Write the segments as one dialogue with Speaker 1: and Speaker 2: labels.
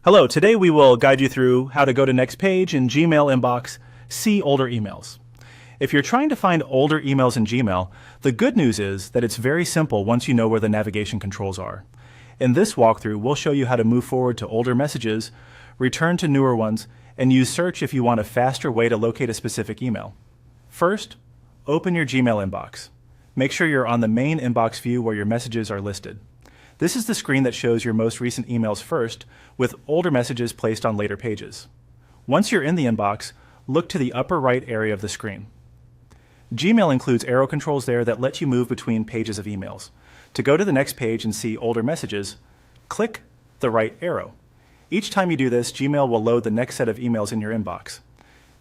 Speaker 1: Hello, today we will guide you through how to go to Next Page in Gmail inbox, see older emails. If you're trying to find older emails in Gmail, the good news is that it's very simple once you know where the navigation controls are. In this walkthrough, we'll show you how to move forward to older messages, return to newer ones, and use search if you want a faster way to locate a specific email. First, open your Gmail inbox. Make sure you're on the main inbox view where your messages are listed. This is the screen that shows your most recent emails first, with older messages placed on later pages. Once you're in the inbox, look to the upper right area of the screen. Gmail includes arrow controls there that let you move between pages of emails. To go to the next page and see older messages, click the right arrow. Each time you do this, Gmail will load the next set of emails in your inbox.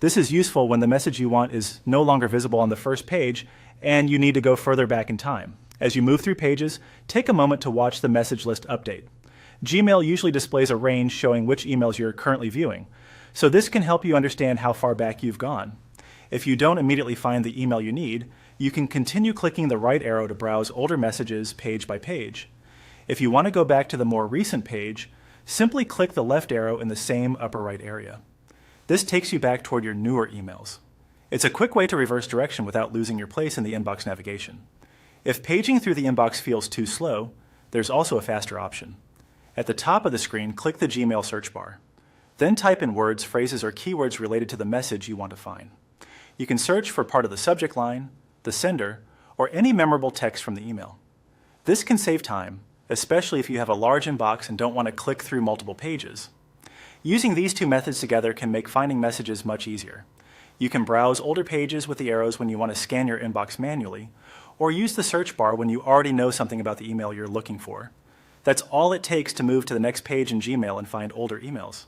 Speaker 1: This is useful when the message you want is no longer visible on the first page and you need to go further back in time. As you move through pages, take a moment to watch the message list update. Gmail usually displays a range showing which emails you're currently viewing, so this can help you understand how far back you've gone. If you don't immediately find the email you need, you can continue clicking the right arrow to browse older messages page by page. If you want to go back to the more recent page, simply click the left arrow in the same upper right area. This takes you back toward your newer emails. It's a quick way to reverse direction without losing your place in the inbox navigation. If paging through the inbox feels too slow, there's also a faster option. At the top of the screen, click the Gmail search bar. Then type in words, phrases, or keywords related to the message you want to find. You can search for part of the subject line, the sender, or any memorable text from the email. This can save time, especially if you have a large inbox and don't want to click through multiple pages. Using these two methods together can make finding messages much easier. You can browse older pages with the arrows when you want to scan your inbox manually, or use the search bar when you already know something about the email you're looking for. That's all it takes to move to the next page in Gmail and find older emails.